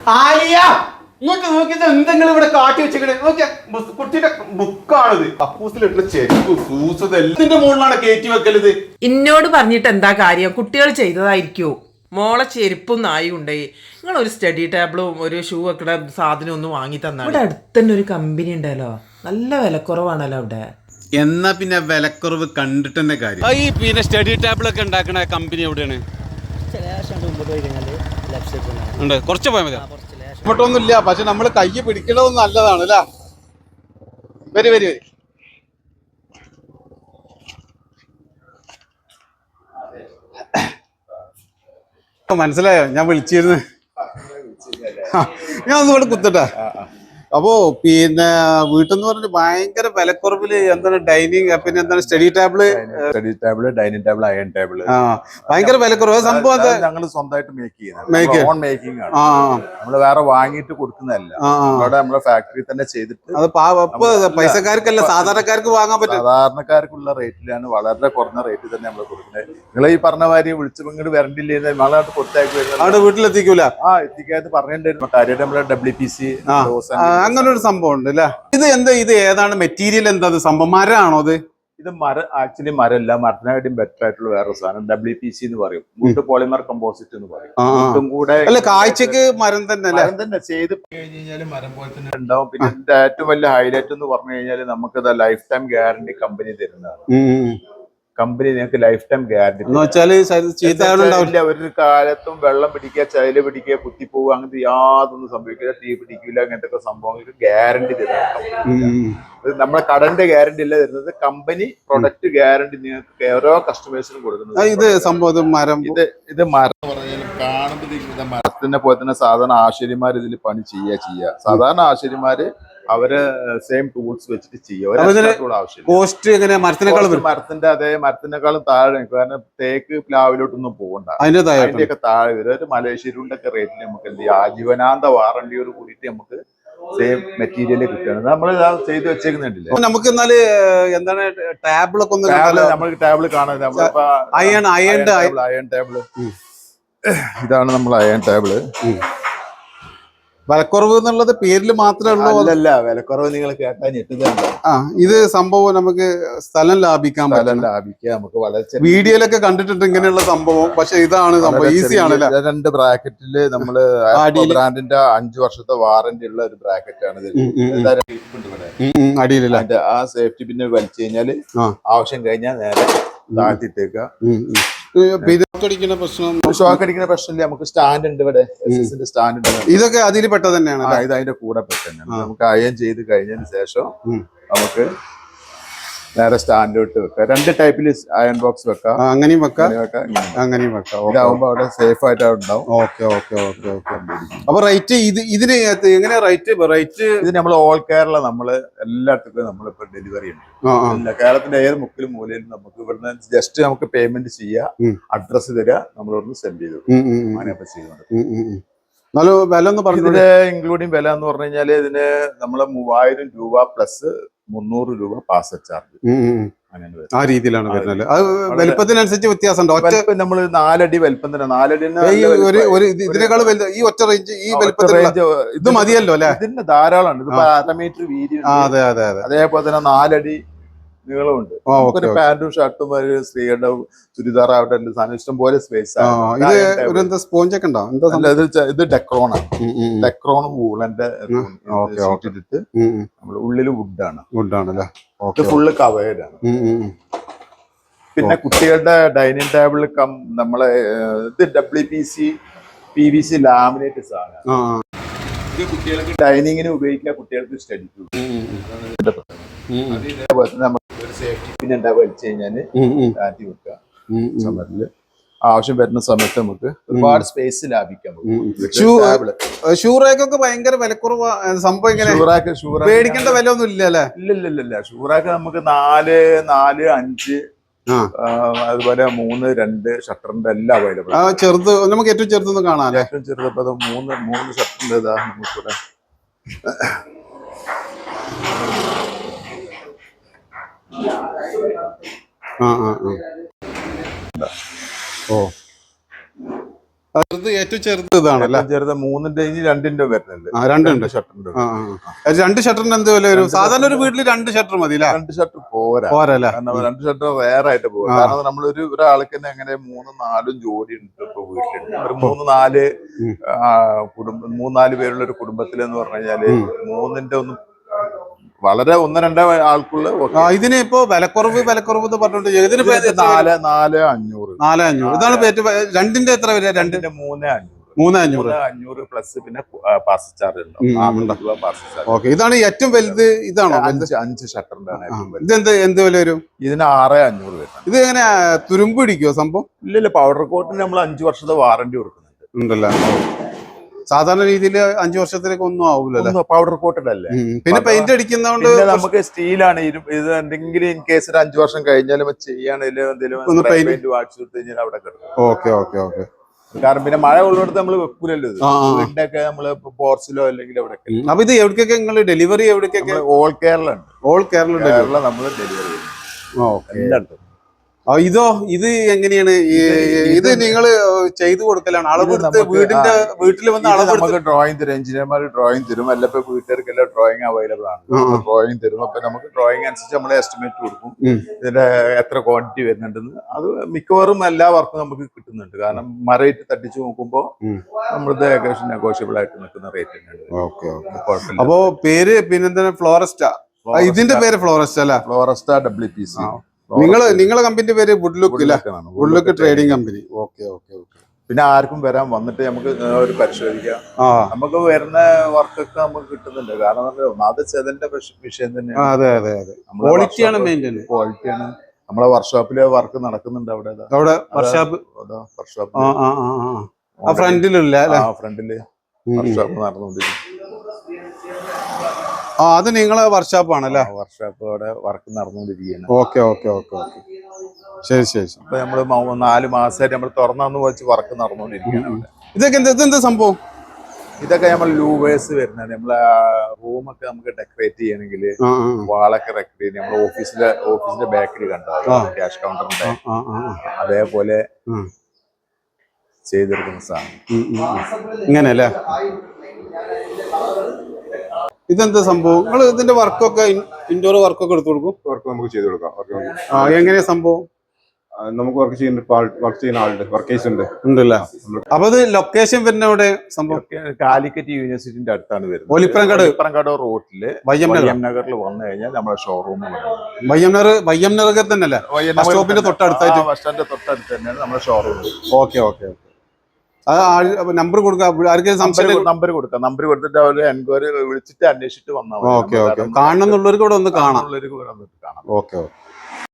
ആലിയ ഇങ്ങോട്ട് നോക്കിയത് എന്തെങ്കിലും ഇവിടെ കാട്ടി വെച്ചേക്കണേ നോക്കിയ കുട്ടിയുടെ ബുക്കാണിത്. കക്കൂസിലിട്ടുള്ള ചെരുപ്പ് സൂസ് ഇതിന്റെ മുകളിലാണ് കയറ്റി വെക്കരുത്. ഇന്നോട് പറഞ്ഞിട്ട് എന്താ കാര്യം? കുട്ടികൾ ചെയ്തതായിരിക്കോ? മോളെ ചെരുപ്പും നായും ഉണ്ടേ. നിങ്ങൾ ഒരു സ്റ്റഡി ടേബിളും ഒരു ഷൂ വെക്കണ സാധനം ഒന്ന് വാങ്ങി തന്നാ. ഇവിടെ അടുത്ത് തന്നെ ഒരു കമ്പനി ഉണ്ടല്ലോ, നല്ല വിലക്കുറവാണല്ലോ അവിടെ. എന്നാ പിന്നെ വിലക്കുറവ് കണ്ടിട്ട് തന്നെ കാര്യം. ഈ പിന്നെ സ്റ്റഡി ടേബിൾ ഒക്കെ ഉണ്ടാക്കണ കമ്പനി എവിടെയാണ്? ഉണ്ട്, കുറച്ച് പോയാൽ മതി. ഇങ്ങോട്ടൊന്നുമില്ല, പക്ഷെ നമ്മൾ കൈ പിടിക്കണത് നല്ലതാണ് അല്ലേ? വരി വരി വരി. മനസ്സിലായോ ഞാൻ വിളിച്ചിരുന്നു? ഞാൻ ഒന്ന് ഇവിടെ കുത്തട്ടെ. അപ്പോ പിന്നെ വീട്ടിൽ പറഞ്ഞ ഭയങ്കര വിലക്കുറവില് എന്താണ് ഡൈനിങ്, പിന്നെ എന്താണ് study table, dining table, iron table, ഭയങ്കര വിലക്കുറവ് സംഭവം. ഞങ്ങൾ സ്വന്തമായിട്ട് മേക്ക് ചെയ്യുന്നത്, ഓൺ മേക്കിംഗ് ആണ്. നമ്മള് വേറെ വാങ്ങിയിട്ട് കൊടുക്കുന്നതല്ല, നമ്മളെ ഫാക്ടറി തന്നെ ചെയ്തിട്ട്. അത് പൈസക്കാർക്കല്ല, സാധാരണക്കാർക്ക് വാങ്ങാൻ പറ്റും. സാധാരണക്കാർക്കുള്ള റേറ്റിലാണ്, വളരെ കുറഞ്ഞ റേറ്റിൽ തന്നെ നമ്മൾ കൊടുക്കുന്നത്. നിങ്ങൾ ഈ പറഞ്ഞ മാതിരി വിളിച്ചു ഇങ്ങോട്ട് വരണ്ടില്ലേ, നാളായിട്ട് കൊടുത്തേക്ക് അവിടെ വീട്ടിലെത്തിക്കൂല. എത്തിക്കാതെ പറഞ്ഞിട്ടുണ്ടായിരുന്നു. കാര്യം നമ്മളെ WPC അങ്ങനെ ഒരു സംഭവം ഉണ്ട് അല്ലേ? ഇത് ഏതാണ് മെറ്റീരിയൽ? എന്താ സംഭവം? മരമാണോ അത്? ഇത് ആക്ച്വലി മരമല്ല, മരത്തിനായിട്ടും ബെറ്റർ ആയിട്ടുള്ള വേറെ സാധനം WPC എന്ന് പറയും. വുഡ് പോളിമർ കമ്പോസിറ്റ് എന്ന് പറയും. കൂടെ കാഴ്ചക്ക് മരം തന്നെ ചെയ്ത് കഴിഞ്ഞാൽ മരം പോലെ തന്നെ ഉണ്ടാവും. പിന്നെ ഇതിന്റെ ഏറ്റവും വലിയ ഹൈലൈറ്റ് എന്ന് പറഞ്ഞു കഴിഞ്ഞാൽ നമുക്ക് ലൈഫ് ടൈം ഗ്യാരണ്ടി കമ്പനി തരുന്നതാണ്. കമ്പനി നിങ്ങൾക്ക് ലൈഫ് ടൈം ഗ്യാരണ്ടി ഒരു കാലത്തും വെള്ളം പിടിക്കുക, ചൈല് പിടിക്കുക, കുത്തിപ്പോവുക, അങ്ങനത്തെ യാതൊന്നും സംഭവിക്കില്ല. തീ പിടിക്കില്ല, അങ്ങനത്തെ സംഭവങ്ങൾക്ക് ഗ്യാരണ്ടി തരുന്നത്. നമ്മളെ കടന്റെ ഗ്യാരണ്ടി അല്ല തരുന്നത്, കമ്പനി പ്രൊഡക്റ്റ് ഗ്യാരണ്ടി നിങ്ങൾക്ക് ഓരോ കസ്റ്റമേഴ്സിനും കൊടുക്കുന്നത്. ഇത് സംഭവം മരം, ഇത് മരം കാണുമ്പോൾ മരത്തിനെ പോലെ തന്നെ സാധാരണ ആശാരിമാർ ഇതിൽ പണി ചെയ്യുക. സാധാരണ ആശാരിമാര് അവര് സെയിം ടൂൾസ് വെച്ചിട്ട് ചെയ്യുക. കോസ്റ്റ് എങ്ങനെ? മരത്തിനേക്കാളും താഴെ, കാരണം തേക്ക് പ്ലാവിലോട്ടൊന്നും പോകണ്ട, അതിന്റെയൊക്കെ താഴെ വരും. ഒരു മലേഷ്യയിലുള്ള റേറ്റിൽ നമുക്ക് എന്ത് ചെയ്യാം, ആജീവനാന്ത വാറണ്ടിയോട് കൂടിയിട്ട് നമുക്ക് സെയിം മെറ്റീരിയൽ കിട്ടുകയാണ്. നമ്മൾ ചെയ്ത് വെച്ചേക്കുന്നുണ്ടല്ലേ. നമുക്ക് എന്നാല് എന്താണ് ടാബിളൊക്കെ നമുക്ക് ടേബിൾ കാണാൻ അയൺ ടേബിള്, ഇതാണ് നമ്മൾ അയൺ ടേബിള്. വിലക്കുറവ് എന്നുള്ളത് പേരിൽ മാത്രമേ ഉള്ളൂ. അല്ലല്ല, വിലക്കുറവ് നിങ്ങൾ കേട്ടാൽ ഞെട്ടുന്നുണ്ട്. ഇത് സംഭവം നമുക്ക് സ്ഥലം ലാഭിക്കാം. നമുക്ക് വളരെ വീഡിയോയിലൊക്കെ കണ്ടിട്ടുണ്ട് ഇങ്ങനെയുള്ള സംഭവം, പക്ഷെ ഇതാണ് സംഭവം, ഈസി ആണല്ലേ. 2 ബ്രാക്കറ്റില് നമ്മള് ബ്രാൻഡിന്റെ 5 വർഷത്തെ വാറന്റി ഉള്ള ഒരു ബ്രാക്കറ്റ് ആണ്. അടിയിലല്ല ആ സേഫ്റ്റി പിന്നെ വലിച്ചു കഴിഞ്ഞാല് ആവശ്യം കഴിഞ്ഞാൽ നേരെ താഴ്ത്തിട്ടേക്കുക. ഷോക്ക് അടിക്കുന്ന പ്രശ്നമില്ല. നമുക്ക് സ്റ്റാൻഡ് ഉണ്ട് ഇവിടെ, സ്റ്റാൻഡ് ഉണ്ട്. ഇതൊക്കെ അതിൽ പെട്ടത് തന്നെയാണ്. ഇത് അതിന്റെ കൂടെ പെട്ടെന്നാണ്. നമുക്ക് അയൺ ചെയ്ത് കഴിഞ്ഞതിന് ശേഷം നമുക്ക് നേരെ സ്റ്റാൻഡിലോട്ട് വെക്കാം. 2 ടൈപ്പിൽ അയൺ ബോക്സ് വെക്കാം. അങ്ങനെയും വെക്കാം. ഇതാവുമ്പോ അവിടെ സേഫ് ആയിട്ട് അവിടെ ഉണ്ടാവും. ഓക്കെ. അപ്പൊ റേറ്റ് ഇതിന് എങ്ങനെ റേറ്റ്? ഇത് നമ്മൾ ഓൾ കേരള നമ്മള് എല്ലായിടത്തും നമ്മളിപ്പോ ഡെലിവറി ഉണ്ട്. കേരളത്തിന്റെ ഏത് മുക്കിലും മൂലയിലും നമുക്ക് ഇവിടുന്ന് ജസ്റ്റ് നമുക്ക് പേയ്മെന്റ് ചെയ്യാം, അഡ്രസ് തരിക, നമ്മളിവിടുന്ന് സെൻഡ് ചെയ്തു. അങ്ങനെയൊക്കെ ചെയ്യുന്നുണ്ട്. ഇതിന്റെ ഇൻക്ലൂഡിങ് വില എന്ന് പറഞ്ഞു കഴിഞ്ഞാല് ഇതിന് നമ്മള് 3000 രൂപ പ്ലസ് 300 രൂപ പാസ് ചാർജ്. ആ രീതിയിലാണ് വരുന്നത്. അത് വലിപ്പത്തിനനുസരിച്ച് വ്യത്യാസമുണ്ടോ? നമ്മള് 4 അടി വലിപ്പം തന്നെ, 4 അടി ഇതിനേക്കാൾ ഈ ഒറ്റ റേഞ്ച്, ഈ വലിപ്പത്തിൽ ഇത് മതിയല്ലോ അല്ലെ? ഇതിന്റെ ധാരാളമാണ്. ഇത് 1/2 മീറ്റർ വീതി, അതേപോലെ തന്നെ 4 അടി നീളമുണ്ട്. ഒരു പാന്റും ഷർട്ടും ഒരു സ്ത്രീകളുടെ ചുരിദാർ ആവട്ടെ സാധനം ഇഷ്ടം പോലെ സ്പേസ് ആണ്. സ്പോഞ്ച് ഒക്കെ ഉണ്ടോ? ഇത് ഡെക്രോണാണ്. ഡെക്രോണും വൂളന്റെ ഇട്ടിട്ട് നമ്മൾ ഉള്ളില് വുഡാണ്. ഫുള്ള് കവേർഡ് ആണ്. പിന്നെ കുട്ടികളുടെ ഡൈനിങ് ടേബിൾ നമ്മളെ ഇത് WPC PVC ലാമിനേറ്റ് സാധനം. ഇത് കുട്ടികൾക്ക് ഡൈനിങ്ങിന് ഉപയോഗിക്കുക, കുട്ടികൾക്ക് സ്റ്റഡിക്ക്. അതേപോലെ തന്നെ നമുക്ക് ഒരു സേഫ്റ്റി പിൻ വലിച്ചു കഴിഞ്ഞാല് കാറ്റി വെക്കുക. സമയത്തില് ആവശ്യം വരുന്ന സമയത്ത് നമുക്ക് ഒരുപാട് സ്പേസ് ലാഭിക്കാം. ഷൂറാക്കൊക്കെ ഭയങ്കര വിലക്കുറവ് സംഭവം. പേടിക്കേണ്ട വില ഒന്നും ഇല്ല. ഇല്ല. ഷൂറാക്ക് നമുക്ക് 4, 5 അതുപോലെ 3, 2 ഷട്ടറിന്റെ എല്ലാം അവൈലബിൾ. ചെറുത് നമുക്ക് ഏറ്റവും ചെറുതൊന്നും കാണാൻ. ഏറ്റവും ചെറുതപ്പോ 3 ഷട്ടറിന്റെ ഇതാ നമുക്കിവിടെ. ഏറ്റവും ചെറുത് ഇതാണല്ലേ? ചെറുത് 3-ന്റെ ഇനി 2-ന്റെ വരുന്നുണ്ട്. രണ്ടുണ്ട്. ഷട്ടറുണ്ട്. 2 ഷട്ടറിന് എന്ത് വില വരും? സാധാരണ ഒരു വീട്ടിൽ 2 ഷട്ടർ മതി അല്ലേ? 2 ഷട്ടർ പോരല്ലേ? കാരണം 2 ഷട്ടർ റയർ ആയിട്ട് പോകും. കാരണം നമ്മളൊരു ഒരാൾക്ക് തന്നെ അങ്ങനെ 3-4 ജോഡി ഉണ്ട് ഇപ്പൊ വീട്ടിലുണ്ട്. ഒരു 3-4 3-4 പേരുള്ള ഒരു കുടുംബത്തിലെന്ന് പറഞ്ഞു കഴിഞ്ഞാല് 3-ന്റെ ഒന്നും വളരെ 1-2 ആൾക്കുള്ള. ഇതിന് ഇപ്പൊ വിലക്കുറവ് എന്ന് പറഞ്ഞിട്ട് ഇതിന് 4,500. 4,500. ഇതാണ് 2-ന്റെ എത്ര വരിക? 2-ന്റെ 3,500. 3,500 പ്ലസ് പിന്നെ പാർസൽ ചാർജ് ഉണ്ടാവും. ഓക്കെ, ഇതാണ് ഏറ്റവും വലുത്. ഇതാണോ? 5 ഷട്ടറിന്റെ ഇതെന്ത് വില വരും? ഇതിന് 6,500 വരും. ഇത് എങ്ങനെ തുരുമ്പ് പിടിക്കുവോ സംഭവം? ഇല്ല, പൗഡർ കോട്ടിന് നമ്മൾ 5 വർഷത്തെ വാറന്റി കൊടുക്കുന്നുണ്ട്. ഉണ്ടല്ലേ? സാധാരണ രീതിയിൽ 5 വർഷത്തിലേക്ക് ഒന്നും ആവൂലല്ലോ. പൗഡർ കോട്ടഡ് അല്ലേ? പിന്നെ പെയിന്റ് അടിക്കുന്നതുകൊണ്ട് നമുക്ക് സ്റ്റീലാണ്. ഇത് എന്തെങ്കിലും ഇൻ കേസ് 5 വർഷം കഴിഞ്ഞാലും ചെയ്യാണെങ്കിലും എന്തെങ്കിലും പെയിന്റ് വാടിച്ചു കൊടുത്തു കഴിഞ്ഞാൽ അവിടെ കിടക്കും. ഓക്കെ. കാരണം പിന്നെ മഴ ഉള്ളിടത്ത് നമ്മൾ വെക്കൂലല്ലോ. ഇത് വീടിന്റെയൊക്കെ നമ്മള് പോർച്ചിലോ അല്ലെങ്കിൽ അവിടെ. അപ്പൊ ഇത് എവിടേക്കൊക്കെ നിങ്ങൾ ഡെലിവറി? എവിടേക്കൊക്കെ? ഓൾ കേരള ഉണ്ട്. ഓൾ കേരള നമ്മൾ ഡെലിവറി ചെയ്യും. ഇത് എങ്ങനെയാണ്? ഇത് നിങ്ങൾ ചെയ്തു കൊടുക്കലാണ്? അളവെടുത്ത് വീട്ടിൽ വന്ന് നമുക്ക് ഡ്രോയിങ് തരും. എഞ്ചിനീയർമാർ ഡ്രോയിങ് തരും. അല്ലപ്പോ വീട്ടുകാർക്കെല്ലാം ഡ്രോയിങ് അവൈലബിൾ ആണ്. ഡ്രോയിങ് തരും. അപ്പൊ നമുക്ക് ഡ്രോയിങ് അനുസരിച്ച് നമ്മൾ എസ്റ്റിമേറ്റ് കൊടുക്കും. ഇതിന്റെ എത്ര ക്വാണ്ടിറ്റി വരുന്നുണ്ടെന്ന്. അത് മിക്കവാറും എല്ലാ വർക്കും നമുക്ക് കിട്ടുന്നുണ്ട്. കാരണം റേറ്റ് തട്ടിച്ചു നോക്കുമ്പോൾ നമ്മളത് ഏകദേശം നെഗോഷ്യബിൾ ആയിട്ട് നിൽക്കുന്ന റേറ്റ് തന്നെയാണ്. അപ്പോ പേര് പിന്നെ ഫ്ലോറസ്റ്റാ? ഇതിന്റെ പേര് ഫ്ലോറസ്റ്റ് അല്ല? ഫ്ലോറസ്റ്റ WPC. നിങ്ങളെ കമ്പനിന്റെ പേര് വുഡ്ലുക്ക് ട്രേഡിംഗ് കമ്പനി. ഓക്കെ. പിന്നെ ആർക്കും വരാൻ വന്നിട്ട് നമുക്ക് ഒരു പരിശോധിക്കാം. നമുക്ക് വരുന്ന വർക്കൊക്കെ നമുക്ക് കിട്ടുന്നുണ്ട്. കാരണം ഒന്നാമത് ചെതലിന്റെ വിഷയം തന്നെയാണ്. അതെ. ക്വാളിറ്റിയാണ് മെയിൻ. ക്വാളിറ്റിയാണ്. നമ്മളെ വർക്ക്ഷോപ്പില് വർക്ക് നടക്കുന്നുണ്ട്. അവിടെ വർക്ക്ഷോപ്പ് ഫ്രണ്ടിലില്ല? ഫ്രണ്ടില് വർക്ക്ഷോപ്പ് നടന്നുകൊണ്ടിരിക്കും. അത് നിങ്ങളെ വർക്ക്ഷോപ്പ് ആണല്ലേ? വർക്ക്ഷോപ്പ് അവിടെ വർക്ക് നടന്നുകൊണ്ടിരിക്കുകയാണ്. ഓക്കെ. ശരി. അപ്പൊ നമ്മള് 4 മാസമായിട്ട് നമ്മൾ തുറന്നു വെച്ച് വർക്ക് നടന്നുകൊണ്ടിരിക്കുകയാണ്. ഇതെന്താ സംഭവം? ഇതൊക്കെ നമ്മൾ ലൂവേഴ്സ് വരുന്നത്. നമ്മളെ റൂമൊക്കെ നമുക്ക് ഡെക്കറേറ്റ് ചെയ്യണമെങ്കിൽ വാളൊക്കെ ഡെക്കറേറ്റ് ചെയ്യണം. നമ്മൾ ഓഫീസിന്റെ ബാക്കിൽ കണ്ടോ ക്യാഷ് കൗണ്ടറിന്റെ അതേപോലെ ചെയ്തെടുക്കുന്ന സാധനം ഇങ്ങനെയല്ലേ? ഇതെന്താ സംഭവം? നിങ്ങൾ ഇതിന്റെ വർക്കൊക്കെ ഇൻഡോർ വർക്കൊക്കെ എടുത്തു കൊടുക്കും? വർക്ക് നമുക്ക് ചെയ്ത് കൊടുക്കാം. എങ്ങനെയാ സംഭവം? നമുക്ക് വർക്ക് ചെയ്യുന്ന ആളുണ്ട്, വർക്കേഴ്സ് ഉണ്ടല്ലേ? അപ്പൊ അത് ലൊക്കേഷൻ വരുന്ന എവിടെ സംഭവം? കാലിക്കറ്റ് യൂണിവേഴ്സിറ്റിന്റെ അടുത്താണ് വരുന്നത്. ഒലിപ്പറങ്കട റോട്ടില് വൈഎം നഗറിൽ വന്നു കഴിഞ്ഞാൽ നമ്മുടെ ഷോറൂം. വൈഎം നഗർ തന്നെയല്ലേ? ബസ് സ്റ്റോപ്പിന്റെ തൊട്ടടുത്തായിട്ട്? ബസ് സ്റ്റാൻഡിന്റെ തൊട്ടടുത്ത് തന്നെയാണ് നമ്മുടെ ഷോറൂം. ഓക്കെ. നമ്പർ കൊടുക്കാം. ആർക്കെങ്കിലും സംശയം നമ്പർ കൊടുത്തിട്ട് അവര് എൻക്വയറി വിളിച്ചിട്ട് അന്വേഷിച്ചിട്ട് വന്നാൽ ഓക്കെ. കാണണം എന്നുള്ളവർക്ക് ഇവിടെ ഒന്ന് കാണാം. കാണാം. ഓക്കെ.